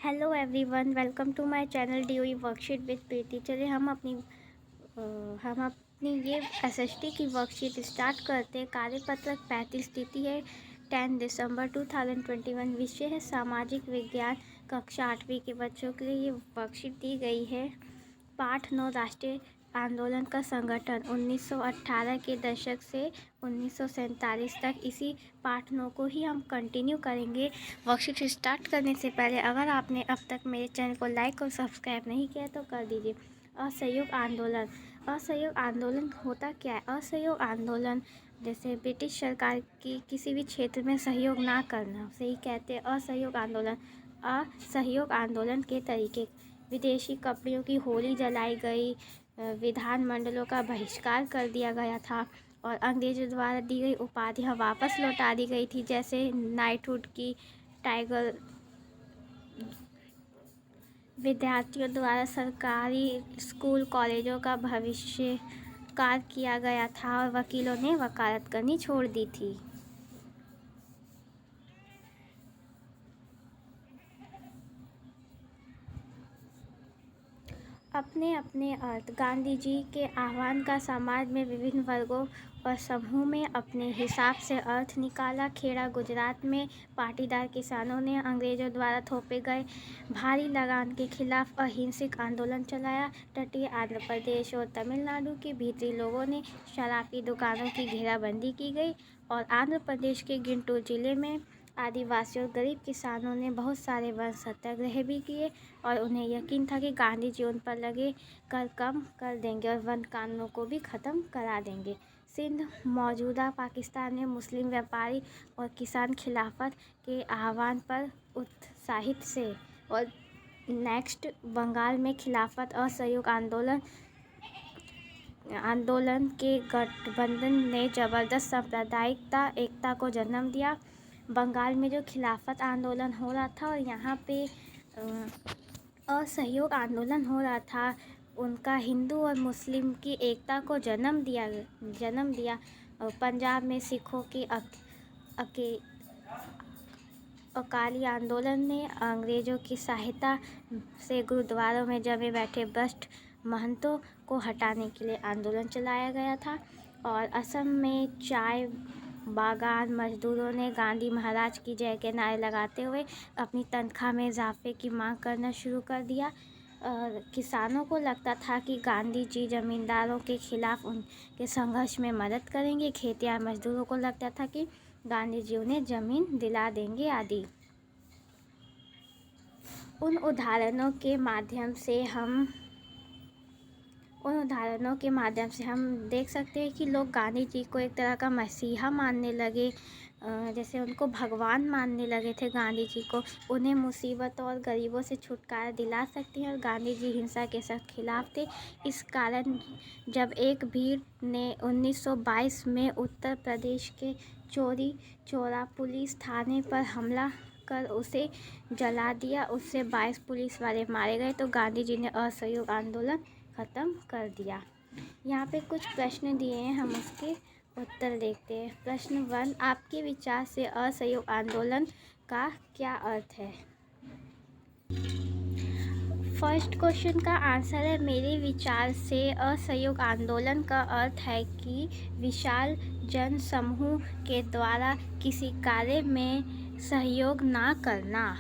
Hello everyone, welcome to my channel DOE worksheet with Preeti. चलिए हम अपनी ये एसएसटी की वर्कशीट स्टार्ट करते हैं। कार्यपत्रक 35 तिथि है 10 दिसंबर 2021। विषय है सामाजिक विज्ञान। कक्षा 8वीं के बच्चों के लिए ये वर्कशीट दी गई है। पाठ 9, राष्ट्रीय आंदोलन का संगठन 1918 के दशक से 1947 तक। इसी पाठ 9 को ही हम कंटिन्यू करेंगे। वर्कशीट स्टार्ट करने से पहले अगर आपने अब तक मेरे चैनल को लाइक और सब्सक्राइब नहीं किया तो कर दीजिए। असहयोग आंदोलन। असहयोग आंदोलन होता क्या है? असहयोग आंदोलन जैसे ब्रिटिश सरकार की किसी भी क्षेत्र में सहयोग ना करना, उसे ही कहते हैं असहयोग आंदोलन। असहयोग आंदोलन के तरीके: विदेशी कपड़ों की होली जलाई गई, विधानमंडलों का बहिष्कार कर दिया गया था और अंग्रेजों द्वारा दी गई उपाधियाँ वापस लौटा दी गई थी, जैसे नाइटहुड की, टाइगर। विद्यार्थियों द्वारा सरकारी स्कूल कॉलेजों का बहिष्कार किया गया था और वकीलों ने वकालत करनी छोड़ दी थी। अपने अपने अर्थ। गांधी जी के आह्वान का समाज में विभिन्न वर्गों और समूह में अपने हिसाब से अर्थ निकाला। खेड़ा गुजरात में पाटीदार किसानों ने अंग्रेजों द्वारा थोपे गए भारी लगान के खिलाफ अहिंसक आंदोलन चलाया। तटीय आंध्र प्रदेश और तमिलनाडु के भीतरी लोगों ने शराब की दुकानों की घेराबंदी की गई और आंध्र प्रदेश के गुंटूर जिले में आदिवासी और गरीब किसानों ने बहुत सारे वन सत्याग्रह भी किए और उन्हें यकीन था कि गांधी जी उन पर लगे कर कम कर देंगे और वन कानूनों को भी ख़त्म करा देंगे। सिंध मौजूदा पाकिस्तान में मुस्लिम व्यापारी और किसान खिलाफत के आह्वान पर उत्साहित से। और नेक्स्ट, बंगाल में खिलाफत असहयोग आंदोलन के गठबंधन ने ज़बरदस्त सांप्रदायिकता एकता को जन्म दिया। बंगाल में जो खिलाफत आंदोलन हो रहा था और यहाँ पे असहयोग आंदोलन हो रहा था, उनका हिंदू और मुस्लिम की एकता को जन्म दिया। और पंजाब में सिखों की अकाली आंदोलन ने अंग्रेज़ों की सहायता से गुरुद्वारों में जमे बैठे भ्रष्ट महंतों को हटाने के लिए आंदोलन चलाया गया था। और असम में चाय बागान मजदूरों ने गांधी महाराज की जय के नारे लगाते हुए अपनी तनख्वाह में इजाफे की मांग करना शुरू कर दिया। और किसानों को लगता था कि गांधी जी ज़मींदारों के खिलाफ उनके संघर्ष में मदद करेंगे। खेतिहर मजदूरों को लगता था कि गांधी जी उन्हें ज़मीन दिला देंगे आदि। उन उदाहरणों के माध्यम से हम देख सकते हैं कि लोग गांधी जी को एक तरह का मसीहा मानने लगे, जैसे उनको भगवान मानने लगे थे गांधी जी को। उन्हें मुसीबतों और गरीबों से छुटकारा दिला सकते हैं और गांधी जी हिंसा के सख्त खिलाफ थे। इस कारण जब एक भीड़ ने 1922 में उत्तर प्रदेश के चौरी चौरा पुलिस थाने पर हमला कर उसे जला दिया, उससे 22 पुलिस वाले मारे गए, तो गांधी जी ने असहयोग आंदोलन ख़त्म कर दिया। यहाँ पे कुछ प्रश्न दिए हैं, हम उसके उत्तर देखते हैं। प्रश्न 1, आपके विचार से असहयोग आंदोलन का क्या अर्थ है? फर्स्ट क्वेश्चन का आंसर है, मेरे विचार से असहयोग आंदोलन का अर्थ है कि विशाल जन समूह के द्वारा किसी कार्य में सहयोग ना करना।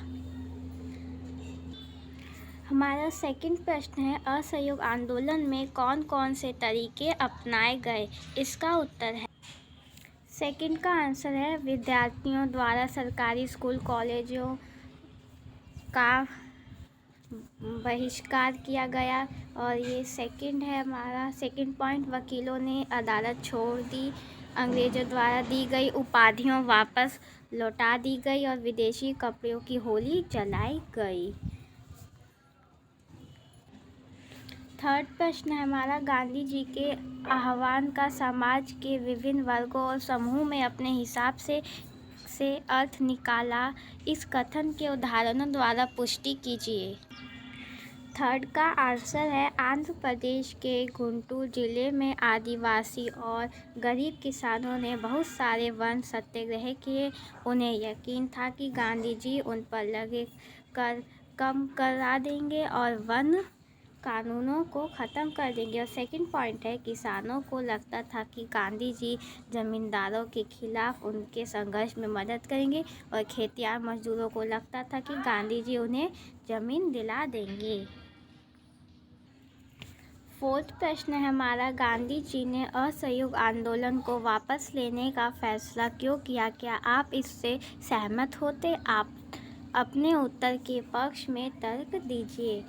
हमारा सेकंड प्रश्न है, असहयोग आंदोलन में कौन कौन से तरीके अपनाए गए? इसका उत्तर है, सेकंड का आंसर है, विद्यार्थियों द्वारा सरकारी स्कूल कॉलेजों का बहिष्कार किया गया। और ये सेकंड है हमारा सेकंड पॉइंट, वकीलों ने अदालत छोड़ दी, अंग्रेजों द्वारा दी गई उपाधियाँ वापस लौटा दी गई और विदेशी कपड़ों की होली जलाई गई। थर्ड प्रश्न है हमारा, गांधी जी के आह्वान का समाज के विभिन्न वर्गों और समूह में अपने हिसाब से अर्थ निकाला। इस कथन के उदाहरणों द्वारा पुष्टि कीजिए। थर्ड का आंसर है, आंध्र प्रदेश के गुंटूर जिले में आदिवासी और गरीब किसानों ने बहुत सारे वन सत्याग्रह किए। उन्हें यकीन था कि गांधी जी उन पर लगे कर कम करा देंगे और वन कानूनों को ख़त्म कर देंगे। और सेकंड पॉइंट है, किसानों को लगता था कि गांधी जी ज़मींदारों के खिलाफ उनके संघर्ष में मदद करेंगे और खेतिहर मजदूरों को लगता था कि गांधी जी उन्हें ज़मीन दिला देंगे। फोर्थ प्रश्न है हमारा, गांधी जी ने असहयोग आंदोलन को वापस लेने का फैसला क्यों किया? क्या आप इससे सहमत होते? आप अपने उत्तर के पक्ष में तर्क दीजिए।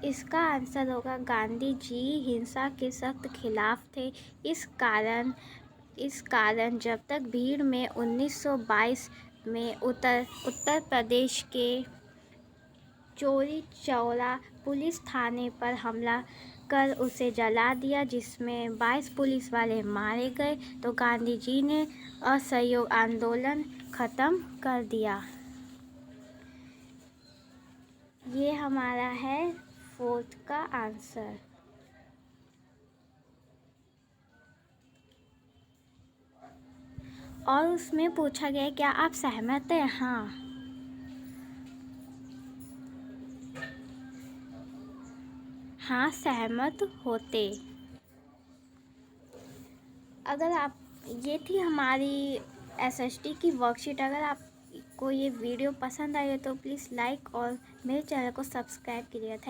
इसका आंसर होगा, गांधी जी हिंसा के सख्त खिलाफ थे। इस कारण जब तक भीड़ में 1922 में उत्तर प्रदेश के चौरी चौरा पुलिस थाने पर हमला कर उसे जला दिया, जिसमें 22 पुलिस वाले मारे गए, तो गांधी जी ने असहयोग आंदोलन ख़त्म कर दिया। ये हमारा है फोर्थ का आंसर। और उसमें पूछा गया क्या आप सहमत हैं? हाँ सहमत होते। अगर आप, ये थी हमारी एसएसटी की वर्कशीट। अगर आपको ये वीडियो पसंद आई हो तो प्लीज़ लाइक और मेरे चैनल को सब्सक्राइब कीजिएगा। थैंक